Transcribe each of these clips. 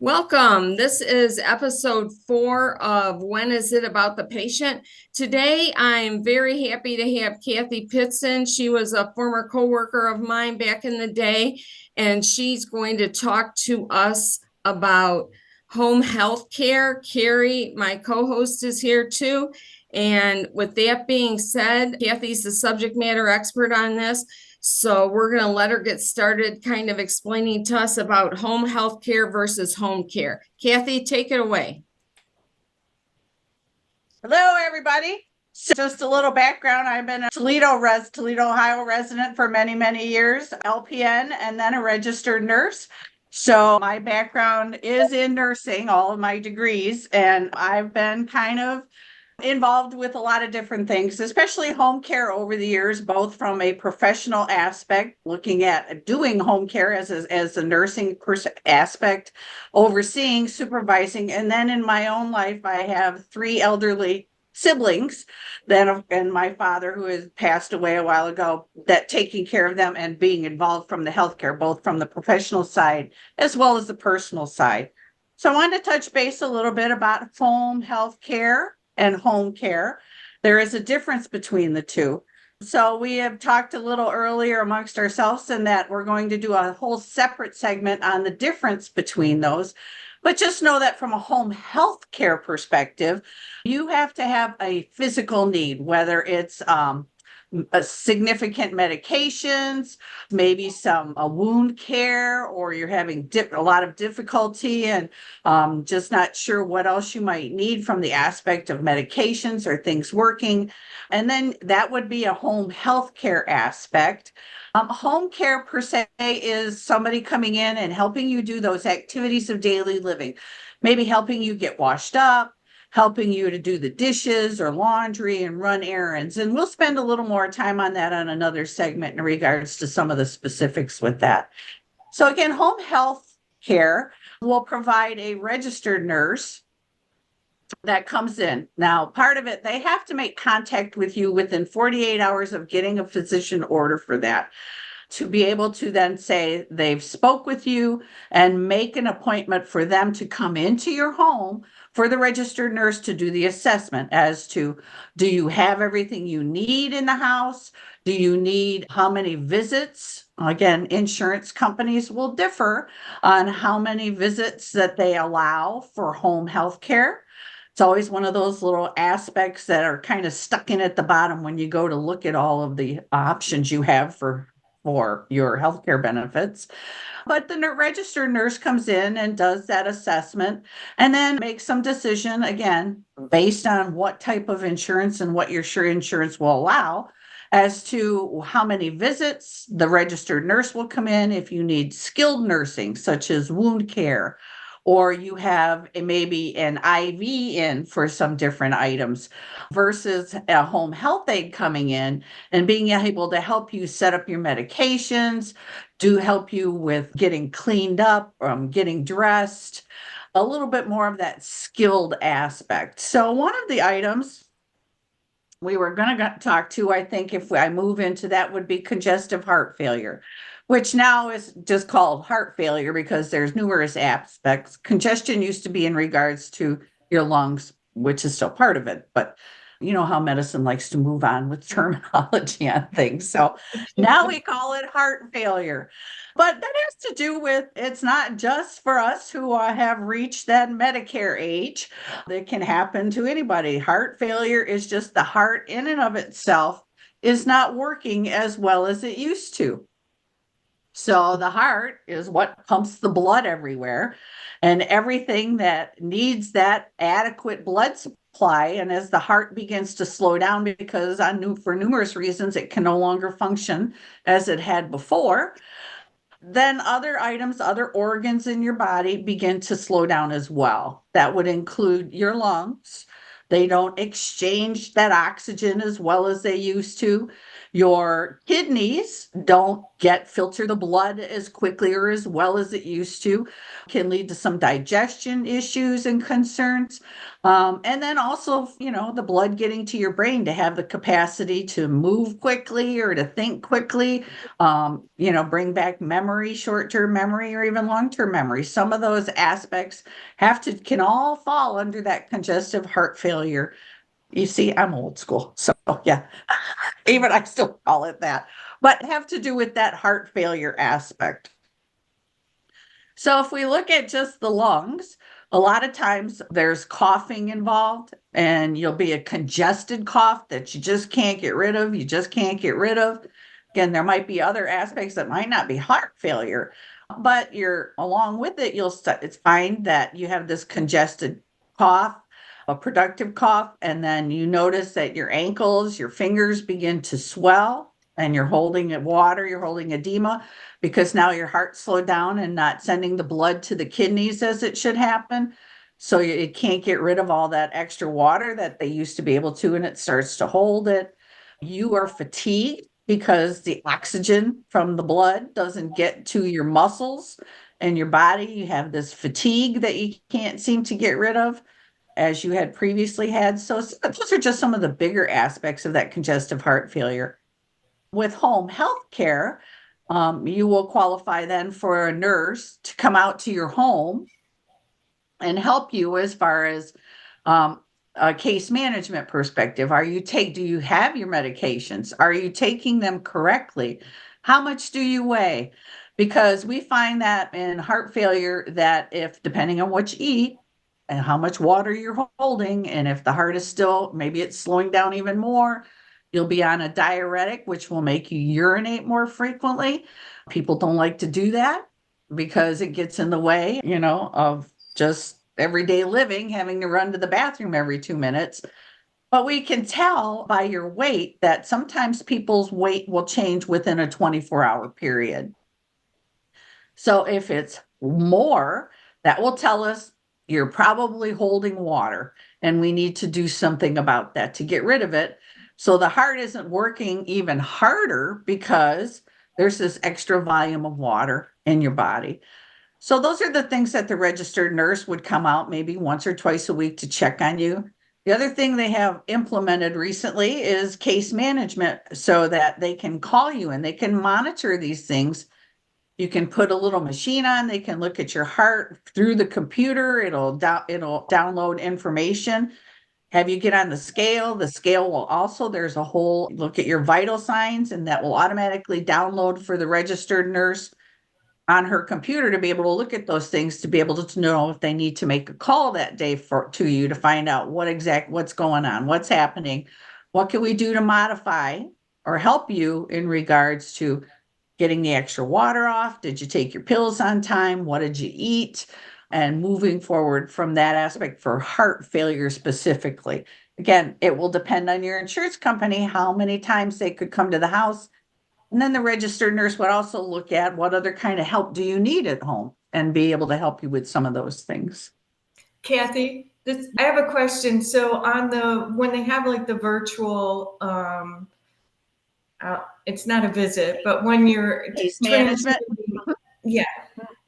Welcome. This is episode 4 of When Is It About the Patient? Today, I'm very happy to have Kathy Pitson. She was a former coworker of mine back in the day, and she's going to talk to us about home health care. Carrie, my co-host, is here too. And with that being said, Kathy's the subject matter expert on this. So we're going to let her get started kind of explaining to us about home health care versus home care. Kathy, take it away. Hello, everybody. So just a little background. I've been a Toledo, Ohio resident for many, many years, LPN, and then a registered nurse. So my background is in nursing, all of my degrees, and I've been kind of involved with a lot of different things, especially home care over the years, both from a professional aspect, looking at doing home care as a nursing aspect, overseeing, supervising, and then in my own life, I have 3 elderly siblings and my father who has passed away a while ago, that taking care of them and being involved from the healthcare, both from the professional side as well as the personal side. So I wanted to touch base a little bit about home health care and home care. There is a difference between the two. So we have talked a little earlier amongst ourselves in that we're going to do a whole separate segment on the difference between those. But just know that from a home health care perspective, you have to have a physical need, whether it's a significant medications, maybe some wound care, or you're having a lot of difficulty and just not sure what else you might need from the aspect of medications or things working. And then that would be a home health care aspect. Home care per se is somebody coming in and helping you do those activities of daily living, maybe helping you get washed up, helping you to do the dishes or laundry and run errands. And we'll spend a little more time on that on another segment in regards to some of the specifics with that. So again, home health care will provide a registered nurse that comes in. Now, part of it, they have to make contact with you within 48 hours of getting a physician order for that, to be able to then say they've spoke with you and make an appointment for them to come into your home for the registered nurse to do the assessment as to, do you have everything you need in the house? Do you need how many visits? Again, insurance companies will differ on how many visits that they allow for home health care. It's always one of those little aspects that are kind of stuck in at the bottom when you go to look at all of the options you have for your healthcare benefits. But the registered nurse comes in and does that assessment and then makes some decision, again, based on what type of insurance and what your insurance will allow, as to how many visits the registered nurse will come in. If you need skilled nursing, such as wound care, or you have maybe an IV in for some different items, versus a home health aide coming in and being able to help you set up your medications, do help you with getting cleaned up, getting dressed, a little bit more of that skilled aspect. So one of the items we were going to talk to, I think if I move into that, would be congestive heart failure, which now is just called heart failure because there's numerous aspects. Congestion used to be in regards to your lungs, which is still part of it, but you know how medicine likes to move on with terminology on things. So now we call it heart failure. But that has to do with, it's not just for us who have reached that Medicare age. It can happen to anybody. Heart failure is just the heart in and of itself is not working as well as it used to. So the heart is what pumps the blood everywhere, and everything that needs that adequate blood supply. And as the heart begins to slow down, because for numerous reasons, it can no longer function as it had before, then other items, other organs in your body begin to slow down as well. That would include your lungs. They don't exchange that oxygen as well as they used to. Your kidneys don't filter the blood as quickly or as well as it used to, can lead to some digestion issues and concerns. And then also, the blood getting to your brain to have the capacity to move quickly or to think quickly, bring back memory, short-term memory, or even long-term memory. Some of those aspects can all fall under that congestive heart failure. You see, I'm old school. So yeah, even I still call it that, but have to do with that heart failure aspect. So if we look at just the lungs, a lot of times there's coughing involved, and you'll be a congested cough that you just can't get rid of. You just can't get rid of. Again, there might be other aspects that might not be heart failure, but along with it, it's find that you have this congested cough, a productive cough, and then you notice that your ankles, your fingers begin to swell, and you're holding water, you're holding edema, because now your heart slowed down and not sending the blood to the kidneys as it should happen. So it can't get rid of all that extra water that they used to be able to, and it starts to hold it. You are fatigued because the oxygen from the blood doesn't get to your muscles and your body. You have this fatigue that you can't seem to get rid of as you had previously had. So those are just some of the bigger aspects of that congestive heart failure. With home health care, you will qualify then for a nurse to come out to your home and help you as far as a case management perspective. Do you have your medications? Are you taking them correctly? How much do you weigh? Because we find that in heart failure, that if, depending on what you eat and how much water you're holding, and if the heart is still, maybe it's slowing down even more, you'll be on a diuretic, which will make you urinate more frequently. People don't like to do that because it gets in the way, of just everyday living, having to run to the bathroom every 2 minutes. But we can tell by your weight that sometimes people's weight will change within a 24-hour period. So if it's more, that will tell us you're probably holding water, and we need to do something about that to get rid of it. So the heart isn't working even harder because there's this extra volume of water in your body. So those are the things that the registered nurse would come out maybe once or twice a week to check on you. The other thing they have implemented recently is case management, so that they can call you and they can monitor these things. You can put a little machine on, they can look at your heart through the computer. It'll download information, have you get on the scale. The scale will also, there's a whole look at your vital signs, and that will automatically download for the registered nurse on her computer to be able to look at those things, to be able to know if they need to make a call that day to you to find out what's going on, what's happening, what can we do to modify or help you in regards to getting the extra water off. Did you take your pills on time? What did you eat? And moving forward from that aspect for heart failure specifically. Again, it will depend on your insurance company, how many times they could come to the house. And then the registered nurse would also look at what other kind of help do you need at home and be able to help you with some of those things. Kathy, I have a question. So when they have like the virtual, it's not a visit, but when you're Case management. Yeah.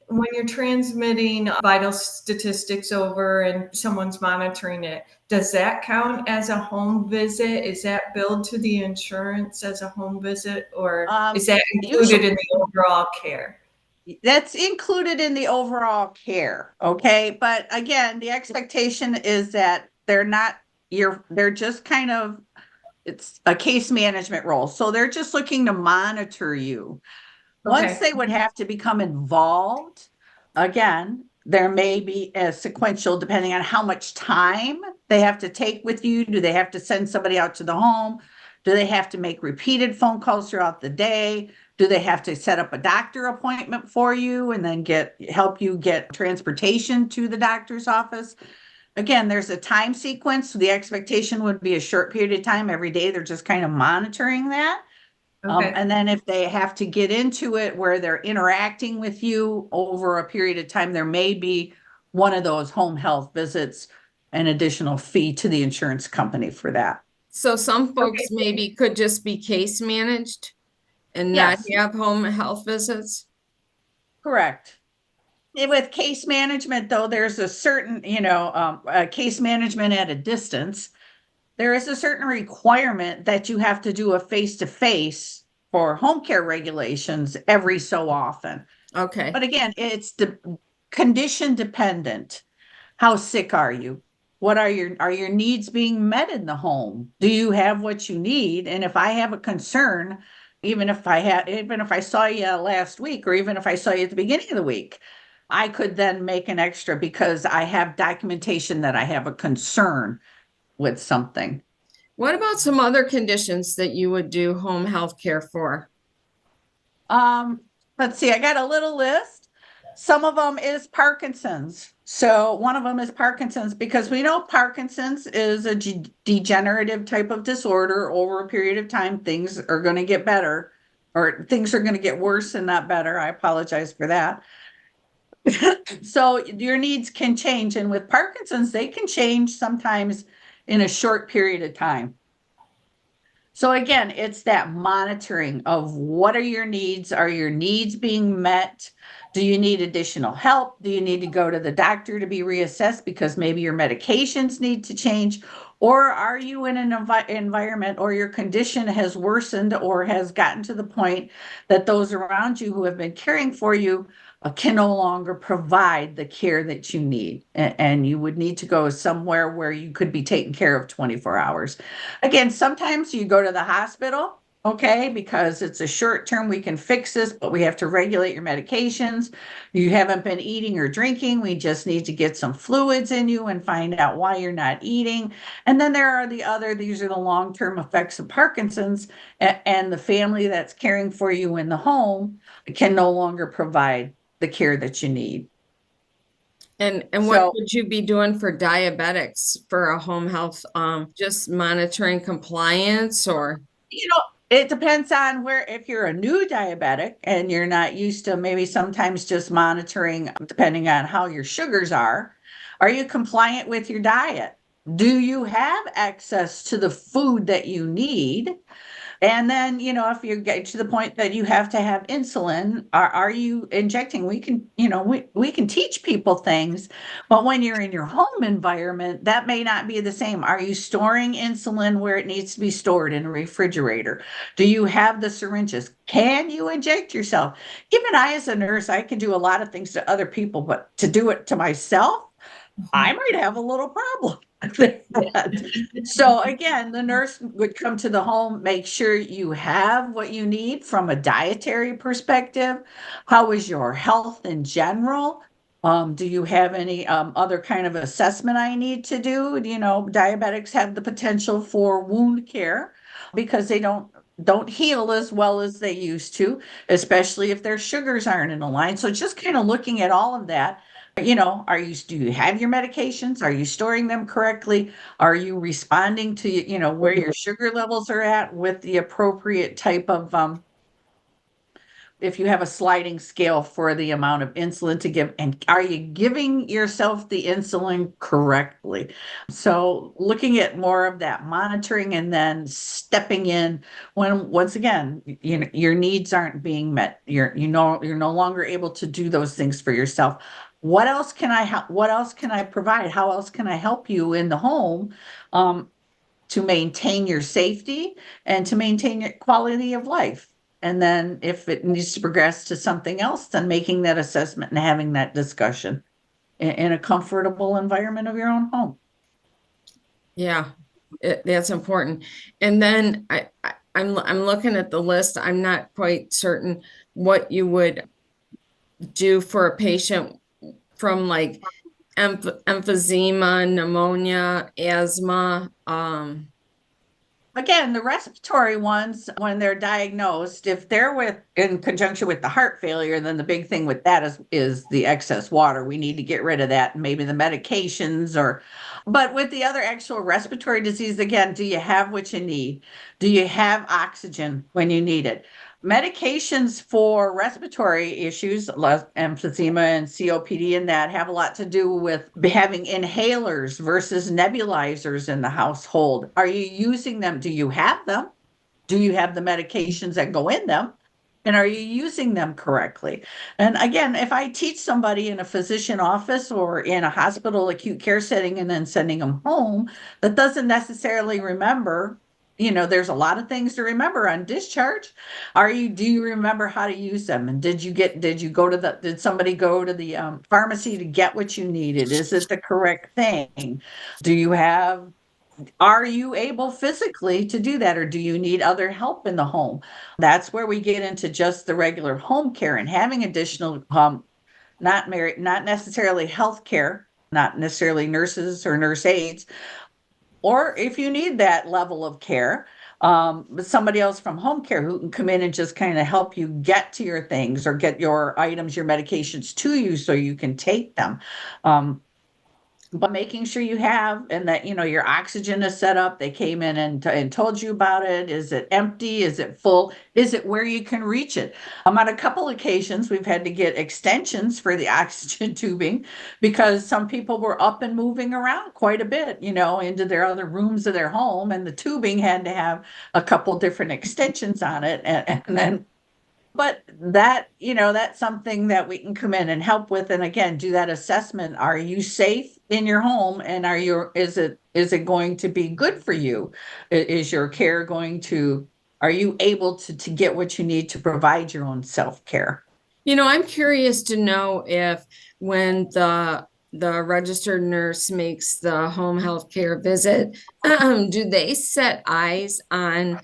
When you're transmitting vital statistics over and someone's monitoring it, does that count as a home visit? Is that billed to the insurance as a home visit, or is that included in the overall care? That's included in the overall care. Okay. But again, the expectation is that they're just kind of, it's a case management role. So they're just looking to monitor you. Once they would have to become involved, again, there may be a sequential, depending on how much time they have to take with you. Do they have to send somebody out to the home? Do they have to make repeated phone calls throughout the day? Do they have to set up a doctor appointment for you and then help you get transportation to the doctor's office? Again, there's a time sequence. So the expectation would be a short period of time every day. They're just kind of monitoring that. Okay. And then if they have to get into it where they're interacting with you over a period of time, there may be one of those home health visits, an additional fee to the insurance company for that. So some folks Okay. maybe could just be case managed and not Yes. have home health visits? Correct. With case management, though, there's a certain, case management at a distance. There is a certain requirement that you have to do a face-to-face for home care regulations every so often. Okay, But again, it's the condition dependent. How sick are you? What are your needs being met in the home? Do you have what you need? And if I have a concern, even if I saw you last week, or even if I saw you at the beginning of the week, I could then make an extra because I have documentation that I have a concern with something. what about some other conditions that you would do home health care for? Um, let's see, I got a little list. Some of them is Parkinson's. So one of them is Parkinson's because we know Parkinson's is a degenerative type of disorder. Over a period of time, things are going to get better, or things are going to get worse and not better. I apologize for that. So your needs can change. And with Parkinson's, they can change sometimes in a short period of time. So again, it's that monitoring of what are your needs? Are your needs being met? Do you need additional help? Do you need to go to the doctor to be reassessed because maybe your medications need to change? Or are you in an environment or your condition has worsened or has gotten to the point that those around you who have been caring for you can no longer provide the care that you need? And you would need to go somewhere where you could be taken care of 24 hours. Again, sometimes you go to the hospital, okay, because it's a short term, we can fix this, but we have to regulate your medications. You haven't been eating or drinking. We just need to get some fluids in you and find out why you're not eating. And then there are these are the long-term effects of Parkinson's, and the family that's caring for you in the home can no longer provide the care that you need. And what So, would you be doing for diabetics for a home health, just monitoring compliance or? it depends on where, if you're a new diabetic and you're not used to maybe sometimes just monitoring, depending on how your sugars are you compliant with your diet? Do you have access to the food that you need? And then, if you get to the point that you have to have insulin, are you injecting? We can, we can teach people things, but when you're in your home environment, that may not be the same. Are you storing insulin where it needs to be stored in a refrigerator? Do you have the syringes? Can you inject yourself? Even I, as a nurse, I can do a lot of things to other people, but to do it to myself, I might have a little problem with that. So again, the nurse would come to the home, make sure you have what you need from a dietary perspective. How is your health in general? Do you have any other kind of assessment I need to do? Diabetics have the potential for wound care because they don't heal as well as they used to, especially if their sugars aren't in line. So just kind of looking at all of that. Do you have your medications? Are you storing them correctly? Are you responding to, where your sugar levels are at with the appropriate type of, if you have a sliding scale for the amount of insulin to give, and are you giving yourself the insulin correctly? So looking at more of that monitoring and then stepping in when, once again, your needs aren't being met. You're no longer able to do those things for yourself. What else can I help? What else can I provide? How else can I help you in the home, to maintain your safety and to maintain your quality of life? And then if it needs to progress to something else, then making that assessment and having that discussion in a comfortable environment of your own home. Yeah, that's important. And then I'm looking at the list. I'm not quite certain what you would do for a patient from like emphysema, pneumonia, asthma. Again, the respiratory ones, when they're diagnosed, if they're in conjunction with the heart failure, then the big thing with that is the excess water. We need to get rid of that, and maybe the medications but with the other actual respiratory disease, again, do you have what you need? Do you have oxygen when you need it? medications for respiratory issues, emphysema and COPD, and that have a lot to do with having inhalers versus nebulizers in the household. Are you using them? Do you have them? Do you have the medications that go in them? And are you using them correctly? And again, if I teach somebody in a physician office or in a hospital acute care setting and then sending them home, that doesn't necessarily remember, there's a lot of things to remember on discharge. Do you remember how to use them? And did somebody go to the pharmacy to get what you needed? Is it the correct thing? Are you able physically to do that, or do you need other help in the home? That's where we get into just the regular home care and having additional, not necessarily health care, not necessarily nurses or nurse aides, or if you need that level of care, but somebody else from home care who can come in and just kind of help you get to your things or get your items, your medications to you so you can take them. But making sure you have, and that, your oxygen is set up. They came in and told you about it. Is it empty? Is it full? Is it where you can reach it? On a couple occasions, we've had to get extensions for the oxygen tubing because some people were up and moving around quite a bit, into their other rooms of their home. And the tubing had to have a couple different extensions on it. And then but that's something that we can come in and help with. And again, do that assessment. Are you safe in your home? And is it going to be good for you? Is your care are you able to get what you need to provide your own self-care? I'm curious to know if when the registered nurse makes the home health care visit, do they set eyes on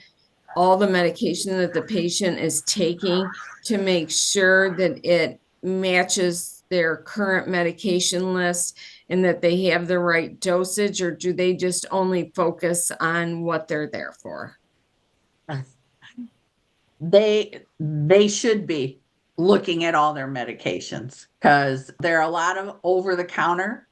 all the medication that the patient is taking to make sure that it matches their current medication list and that they have the right dosage, or do they just only focus on what they're there for? They should be looking at all their medications because there are a lot of over-the-counter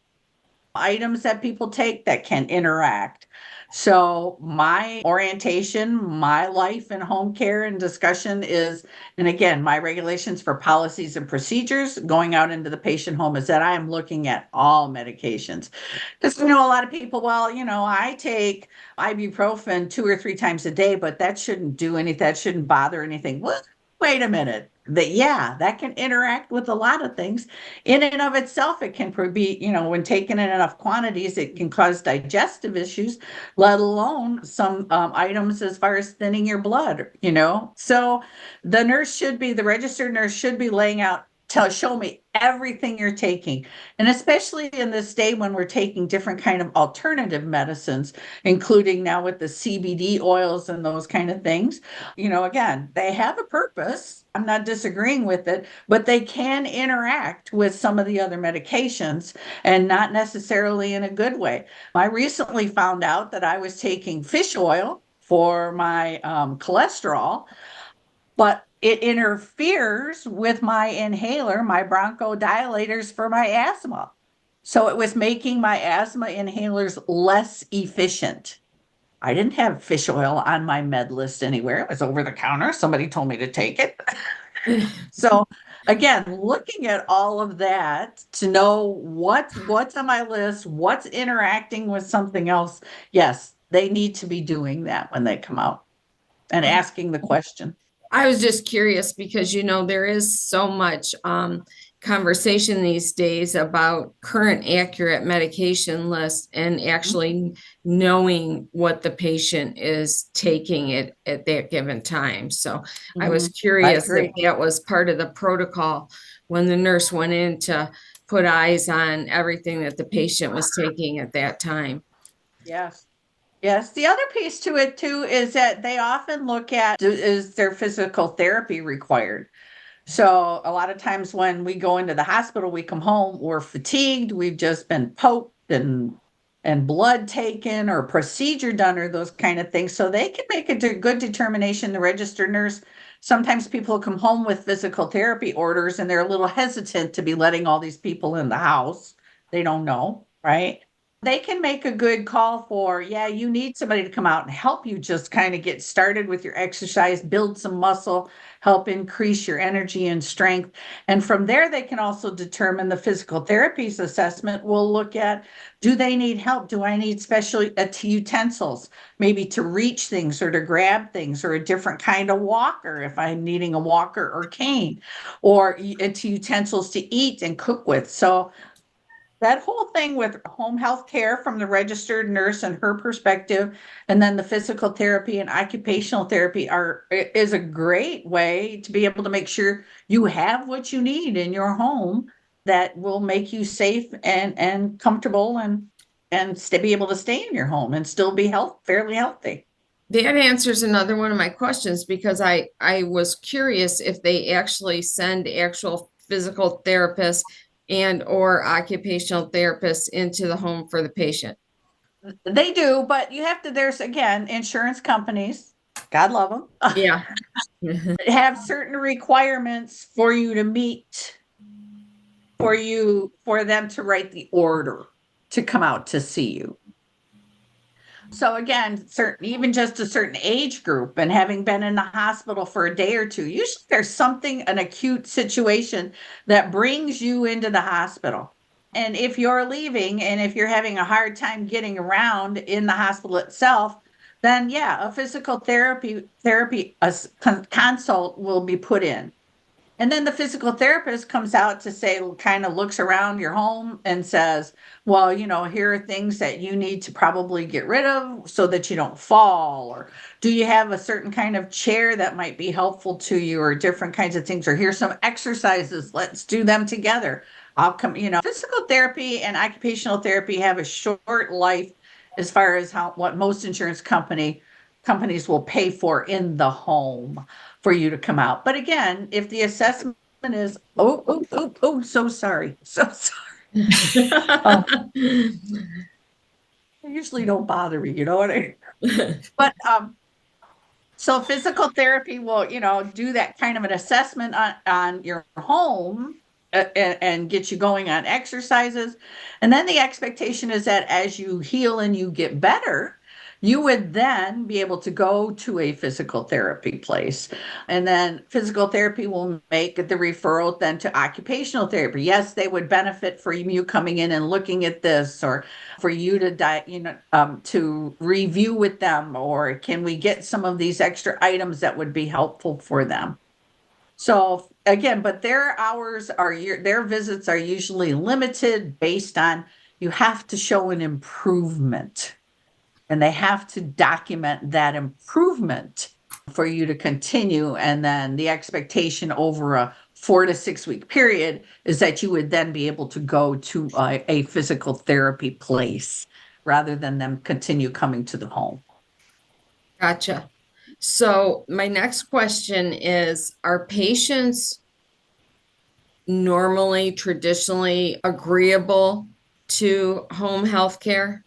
items that people take that can interact. So my orientation, my life in home care and discussion is, and again, my regulations for policies and procedures going out into the patient home is that I am looking at all medications. Because, a lot of people, I take ibuprofen 2 or 3 times a day, but that shouldn't do anything. That shouldn't bother anything. Well, wait a minute. That can interact with a lot of things. In and of itself, it can be, when taken in enough quantities, it can cause digestive issues, let alone some items as far as thinning your blood, So the registered nurse should be laying out, show me everything you're taking. And especially in this day when we're taking different kind of alternative medicines, including now with the CBD oils and those kind of things, again, they have a purpose. I'm not disagreeing with it, but they can interact with some of the other medications and not necessarily in a good way. I recently found out that I was taking fish oil for my cholesterol, but it interferes with my inhaler, my bronchodilators for my asthma. So it was making my asthma inhalers less efficient. I didn't have fish oil on my med list anywhere. It was over the counter. Somebody told me to take it. So again, looking at all of that to know what's on my list, what's interacting with something else. Yes, they need to be doing that when they come out and asking the question. I was just curious because, there is so much conversation these days about current accurate medication lists and actually knowing what the patient is taking at that given time. So I was curious if that was part of the protocol when the nurse went in to put eyes on everything that the patient was taking at that time. Yes. Yes. The other piece to it too is that they often look at, is their physical therapy required? So a lot of times when we go into the hospital, we come home, we're fatigued, we've just been poked and blood taken or procedure done or those kind of things. So they can make a good determination, the registered nurse. Sometimes people come home with physical therapy orders and they're a little hesitant to be letting all these people in the house. They don't know, right? they can make a good call for, yeah, you need somebody to come out and help you just kind of get started with your exercise, build some muscle, help increase your energy and strength. And from there, they can also determine the physical therapies assessment. Will look at, do they need help? Do I need special utensils, maybe to reach things or to grab things, or a different kind of walker if I'm needing a walker or cane, or utensils to eat and cook with. So that whole thing with home health care from the registered nurse and her perspective, and then the physical therapy and occupational therapy is a great way to be able to make sure you have what you need in your home that will make you safe and comfortable and be able to stay in your home and still be fairly healthy. That answers another one of my questions, because I was curious if they actually send actual physical therapists and or occupational therapists into the home for the patient. They do, but you have to, there's again, insurance companies, God love them, Yeah. have certain requirements for you to meet for them to write the order to come out to see you. So again, even just a certain age group, and having been in the hospital for a day or two, usually there's something, an acute situation that brings you into the hospital. And if you're leaving and if you're having a hard time getting around in the hospital itself, then yeah, a physical therapy consult will be put in. And then the physical therapist comes out to say, kind of looks around your home and says, well, here are things that you need to probably get rid of so that you don't fall. Or do you have a certain kind of chair that might be helpful to you, or different kinds of things? Or here's some exercises. Let's do them together. I'll come, physical therapy and occupational therapy have a short life as far as what most insurance companies will pay for in the home for you to come out. But again, if the assessment is, so sorry. I usually don't bother me, you know what I mean? But so physical therapy will, do that kind of an assessment on your home and get you going on exercises. And then the expectation is that as you heal and you get better, you would then be able to go to a physical therapy place. And then physical therapy will make the referral then to occupational therapy. Yes, they would benefit for you coming in and looking at this, or for you to review with them, or can we get some of these extra items that would be helpful for them. So again, but their visits are usually limited based on, you have to show an improvement. And they have to document that improvement for you to continue. And then the expectation over a 4 to 6 week period is that you would then be able to go to a physical therapy place rather than them continue coming to the home. Gotcha. So my next question is, are patients normally, traditionally agreeable to home health care?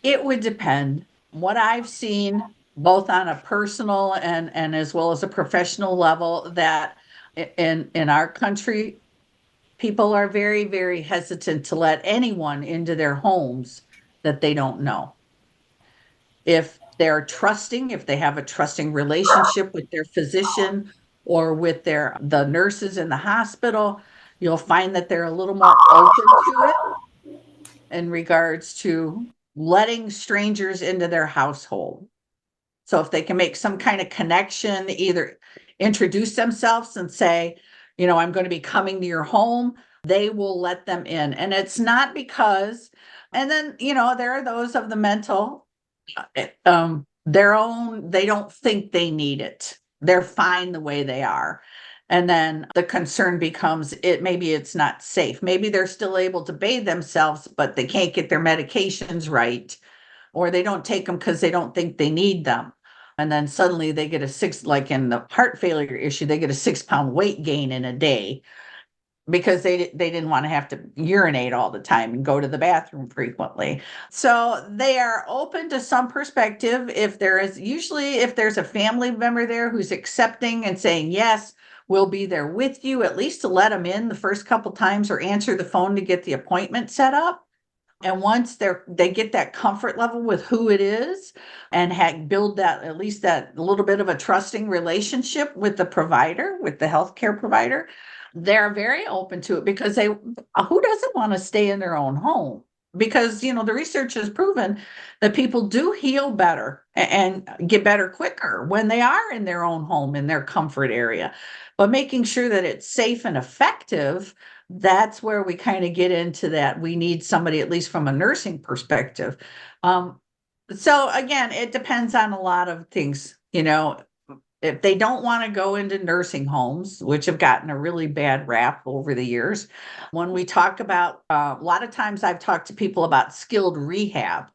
It would depend. What I've seen, both on a personal and as well as a professional level, that in our country, people are very, very hesitant to let anyone into their homes that they don't know. If they're trusting, if they have a trusting relationship with their physician or with the nurses in the hospital, you'll find that they're a little more open to it in regards to letting strangers into their household. So if they can make some kind of connection, either introduce themselves and say, I'm going to be coming to your home, they will let them in. And it's not because, and then, there are those of the mental, they don't think they need it. They're fine the way they are. And then the concern becomes, maybe it's not safe. Maybe they're still able to bathe themselves, but they can't get their medications right, or they don't take them because they don't think they need them. And then suddenly they get like in the heart failure issue, they get a 6-pound weight gain in a day because they didn't want to have to urinate all the time and go to the bathroom frequently. So they are open to some perspective. If there's a family member there who's accepting and saying, yes, will be there with you, at least to let them in the first couple times or answer the phone to get the appointment set up. And once they get that comfort level with who it is and build that, at least that little bit of a trusting relationship with the provider, with the healthcare provider, they're very open to it because who doesn't want to stay in their own home? Because, the research has proven that people do heal better and get better quicker when they are in their own home, in their comfort area. But making sure that it's safe and effective, that's where we kind of get into that. We need somebody, at least from a nursing perspective. So again, it depends on a lot of things, if they don't want to go into nursing homes, which have gotten a really bad rap over the years. When we talk about, a lot of times I've talked to people about skilled rehab.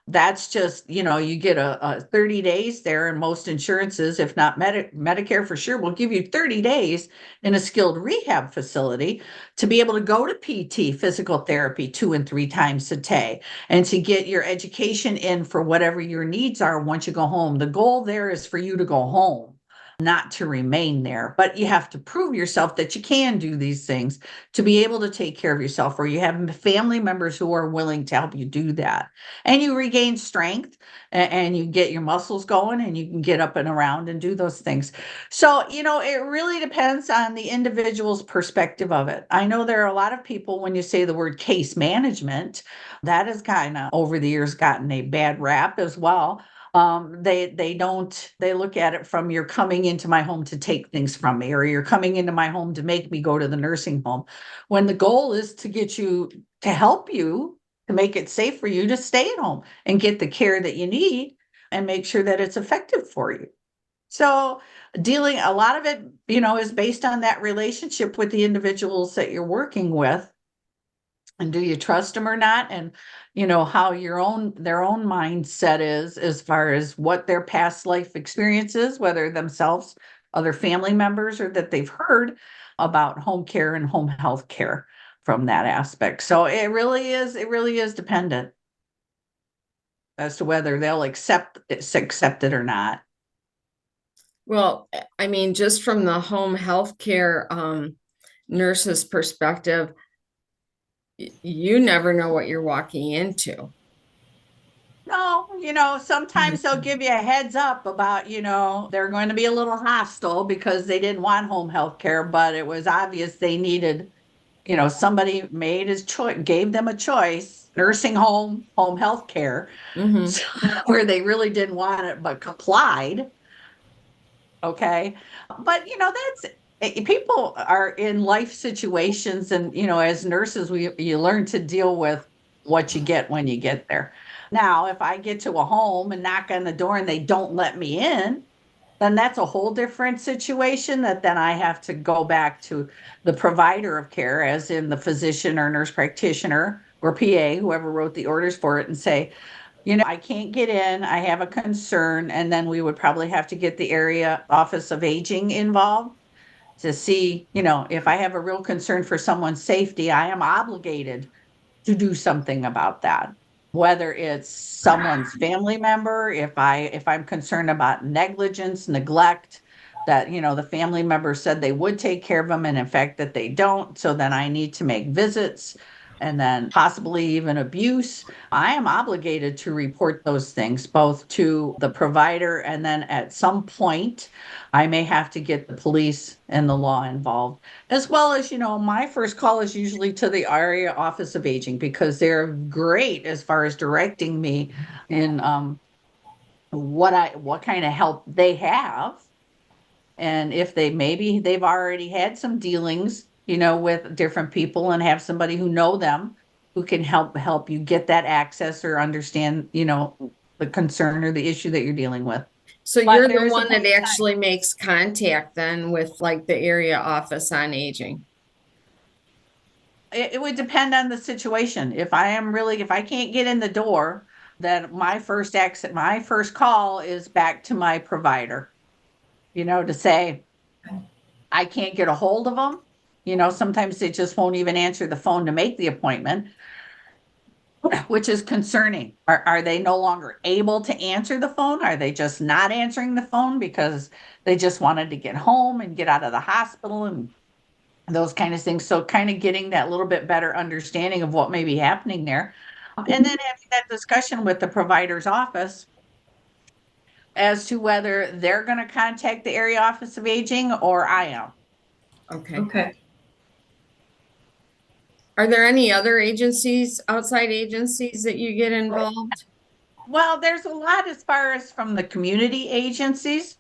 That's just, you get a 30 days there, and most insurances, if not Medicare for sure, will give you 30 days in a skilled rehab facility to be able to go to PT, physical therapy, 2 and 3 times a day, and to get your education in for whatever your needs are once you go home. The goal there is for you to go home, not to remain there, but you have to prove yourself that you can do these things to be able to take care of yourself, or you have family members who are willing to help you do that, and you regain strength and you get your muscles going and you can get up and around and do those things. So, it really depends on the individual's perspective of it. I know there are a lot of people, when you say the word case management, that has kind of over the years gotten a bad rap as well. They look at it from, you're coming into my home to take things from me, or you're coming into my home to make me go to the nursing home, when the goal is to get you, to help you, to make it safe for you to stay at home and get the care that you need and make sure that it's effective for you. So a lot of it, is based on that relationship with the individuals that you're working with. And do you trust them or not? And, how their own mindset is as far as what their past life experience is, whether themselves, other family members, or that they've heard about home care and home health care from that aspect. So it really is dependent as to whether they'll accept it or not. Well, I mean, just from the home health care nurse's perspective, you never know what you're walking into. No, sometimes they'll give you a heads up about, they're going to be a little hostile because they didn't want home health care, but it was obvious they needed, somebody made his choice, gave them a choice, nursing home, home health care, where they really didn't want it, but complied. Okay. But, people are in life situations, and, as nurses, you learn to deal with what you get when you get there. Now, if I get to a home and knock on the door and they don't let me in, then that's a whole different situation, that then I have to go back to the provider of care, as in the physician or nurse practitioner or PA, whoever wrote the orders for it, and say, I can't get in, I have a concern. And then we would probably have to get the area office of aging involved to see, if I have a real concern for someone's safety, I am obligated to do something about that. Whether it's someone's family member, if I'm concerned about negligence, neglect, that, the family member said they would take care of them, and in fact that they don't. So then I need to make visits, and then possibly even abuse. I am obligated to report those things both to the provider, and then at some point I may have to get the police and the law involved, as well as, my first call is usually to the area office of aging, because they're great as far as directing me in what kind of help they have. And if they've already had some dealings, with different people, and have somebody who know them, who can help you get that access or understand, the concern or the issue that you're dealing with. So But you're the there's a one that point in time. actually makes contact then with like the area office on aging. It would depend on the situation. If I can't get in the door, then my first call is back to my provider, to say, I can't get a hold of them. Sometimes they just won't even answer the phone to make the appointment. which is concerning. Are they no longer able to answer the phone? Are they just not answering the phone because they just wanted to get home and get out of the hospital and those kind of things? So kind of getting that little bit better understanding of what may be happening there. And then having that discussion with the provider's office as to whether they're going to contact the area office of aging or I am. Okay. Okay. Are there any other agencies, outside agencies that you get involved? Well, there's a lot as far as from the community agencies.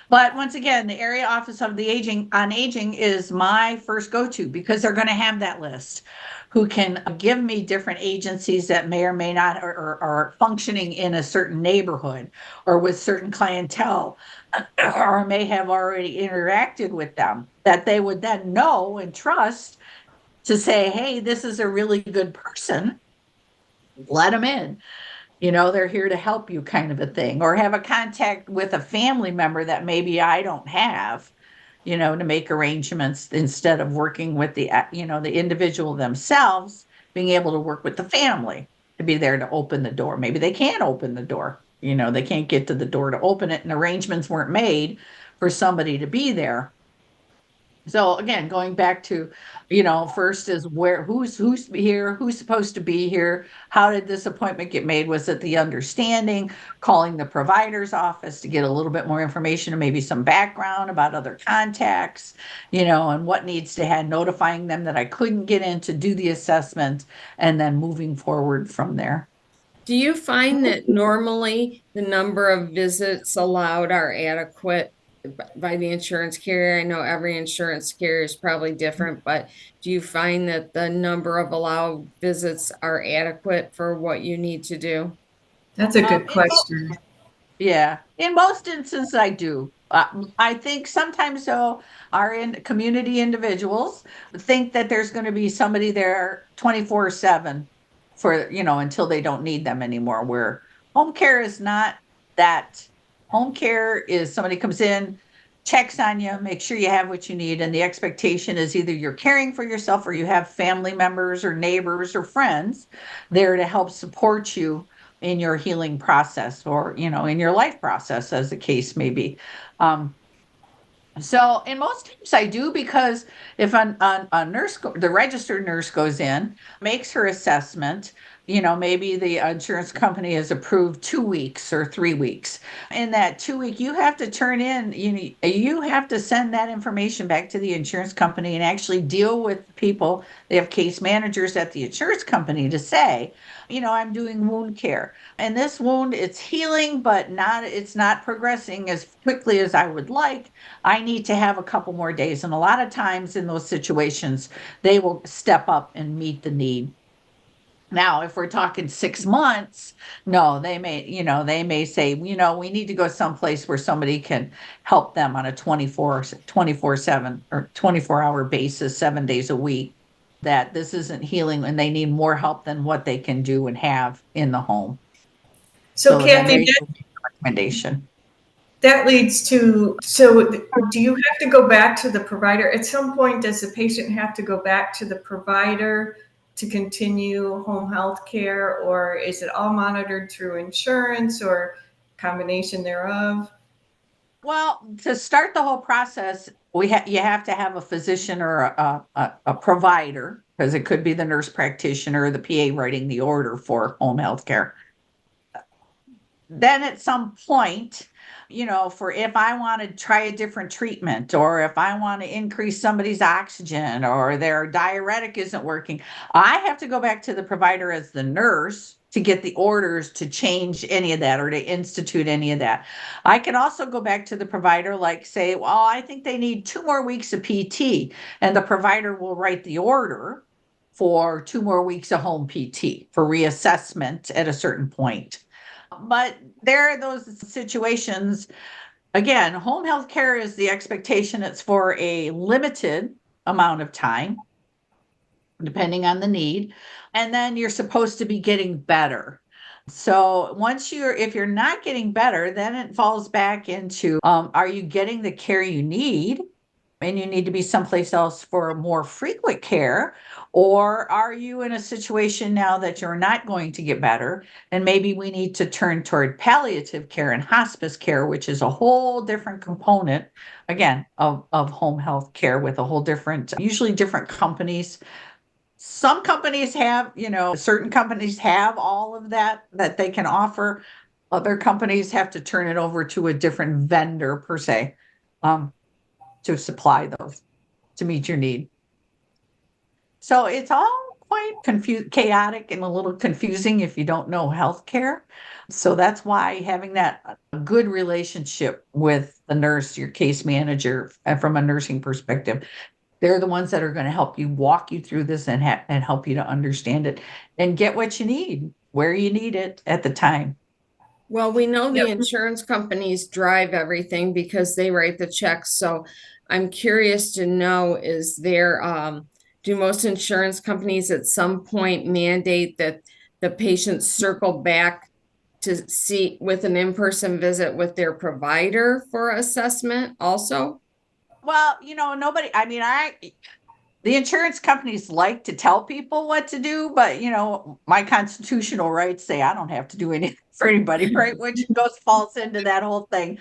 But once again, the area office of the aging is my first go-to because they're going to have that list who can give me different agencies that may or may not are functioning in a certain neighborhood or with certain clientele or may have already interacted with them that they would then know and trust to say, hey, this is a really good person. Let them in. They're here to help you kind of a thing, or have a contact with a family member that maybe I don't have, to make arrangements instead of working with the individual themselves, being able to work with the family to be there to open the door. Maybe they can't open the door, they can't get to the door to open it and arrangements weren't made for somebody to be there. So again, going back to, first is who's here, who's supposed to be here, how did this appointment get made? Was it the understanding? Calling the provider's office to get a little bit more information and maybe some background about other contacts, and what needs to have, notifying them that I couldn't get in to do the assessment, and then moving forward from there. Do you find that normally the number of visits allowed are adequate by the insurance carrier? I know every insurance carrier is probably different, but do you find that the number of allowed visits are adequate for what you need to do? That's a good question. Yeah, in most instances, I do. I think sometimes, though, community individuals think that there's going to be somebody there 24/7 for, until they don't need them anymore. Where home care is not that. Home care is somebody comes in, checks on you, make sure you have what you need, and the expectation is either you're caring for yourself or you have family members or neighbors or friends there to help support you in your healing process, or in your life process, as the case may be. So in most times I do, because if a nurse, the registered nurse goes in, makes her assessment, maybe the insurance company has approved 2 weeks or 3 weeks. In that 2 week, you have to turn in, you have to send that information back to the insurance company and actually deal with people. They have case managers at the insurance company to say, I'm doing wound care. And this wound, it's healing, but it's not progressing as quickly as I would like. I need to have a couple more days. And a lot of times in those situations, they will step up and meet the need. Now, if we're talking 6 months, no, they may say, we need to go someplace where somebody can help them on a 24/7 or 24-hour basis, 7 days a week, that this isn't healing and they need more help than what they can do and have in the home. So Kathy, recommendation. that leads to, so do you have to go back to the provider? At some point, does the patient have to go back to the provider to continue home health care, or is it all monitored through insurance or combination thereof? Well, to start the whole process, you have to have a physician or a provider, because it could be the nurse practitioner or the PA writing the order for home health care. Then at some point, for if I want to try a different treatment, or if I want to increase somebody's oxygen, or their diuretic isn't working, I have to go back to the provider as the nurse to get the orders to change any of that or to institute any of that. I can also go back to the provider, like say, well, I think they need 2 more weeks of PT, and the provider will write the order for 2 more weeks of home PT for reassessment at a certain point. But there are those situations. Again, home health care is the expectation. It's for a limited amount of time, depending on the need. And then you're supposed to be getting better. So if you're not getting better, then it falls back into, are you getting the care you need? and you need to be someplace else for more frequent care? Or are you in a situation now that you're not going to get better? And maybe we need to turn toward palliative care and hospice care, which is a whole different component, again, of home health care with a whole different, usually different companies. Some companies have, certain companies have all of that they can offer. Other companies have to turn it over to a different vendor per se, to supply those to meet your need. So it's all quite chaotic and a little confusing if you don't know healthcare. So that's why having that a good relationship with the nurse, your case manager, and from a nursing perspective, they're the ones that are going to help you walk you through this and help you to understand it and get what you need where you need it at the time. Well, we know the Yep. insurance companies drive everything because they write the checks. So I'm curious to know, do most insurance companies at some point mandate that the patients circle back to see with an in-person visit with their provider for assessment also? Well, the insurance companies like to tell people what to do, but my constitutional rights say I don't have to do anything for anybody, right? Which falls into that whole thing,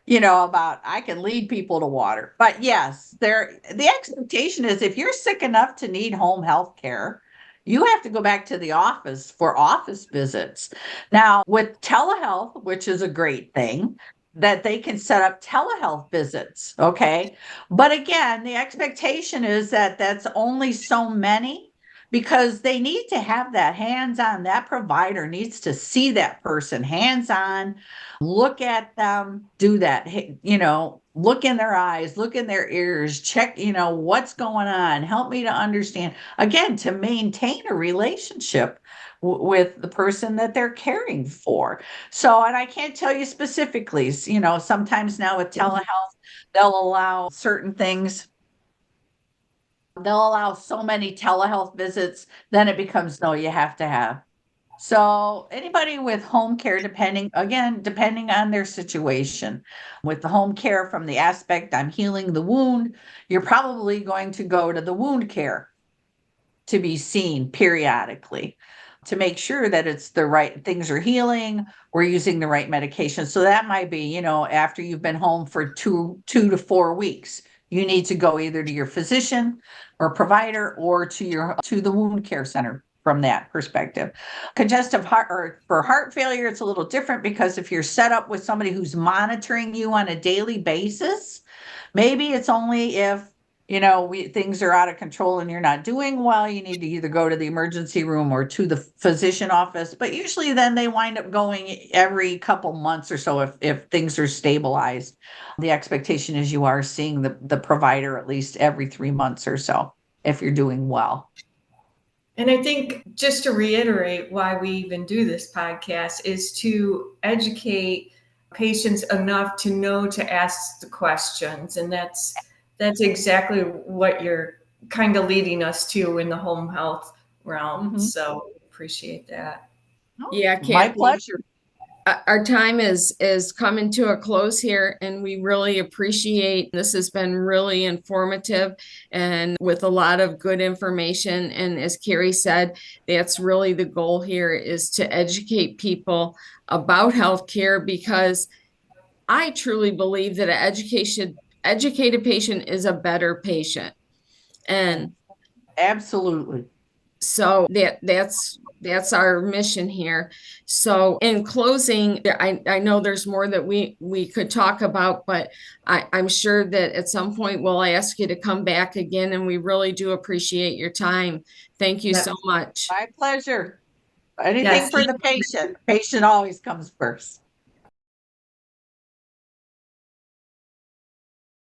about I can lead people to water. But yes, the expectation is if you're sick enough to need home health care, you have to go back to the office for office visits. Now, with telehealth, which is a great thing, that they can set up telehealth visits, okay? But again, the expectation is that that's only so many because they need to have that hands-on. That provider needs to see that person hands-on, look at them, do that, look in their eyes, look in their ears, check, what's going on, help me to understand, again, to maintain a relationship with the person that they're caring for. So, and I can't tell you specifically, sometimes now with telehealth, they'll allow certain things. They'll allow so many telehealth visits, then it becomes no, you have to have. So anybody with home care, depending on their situation, with the home care from the aspect, I'm healing the wound, you're probably going to go to the wound care to be seen periodically to make sure that it's the right things are healing, we're using the right medication. So that might be, after you've been home for two to 4 weeks, you need to go either to your physician or provider or to the wound care center from that perspective. Congestive heart, or for heart failure, it's a little different because if you're set up with somebody who's monitoring you on a daily basis, maybe it's only if things are out of control and you're not doing well, you need to either go to the emergency room or to the physician office. But usually then they wind up going every couple months or so if things are stabilized. The expectation is you are seeing the provider at least every 3 months or so if you're doing well. And I think just to reiterate why we even do this podcast is to educate patients enough to know to ask the questions. And that's exactly what you're kind of leading us to in the home health realm. Mhm. So appreciate that. Yeah, My Kathy. pleasure. Our time is coming to a close here, and we really appreciate this. Has been really informative and with a lot of good information. And as Carrie said, that's really the goal here, is to educate people about healthcare, because I truly believe that an educated patient is a better patient. And Absolutely. so that's our mission here. So in closing, I know there's more that we could talk about, but I'm sure that at some point we'll ask you to come back again, and we really do appreciate your time. Thank you so much. My pleasure. Anything Yes. for the patient. Patient always comes first.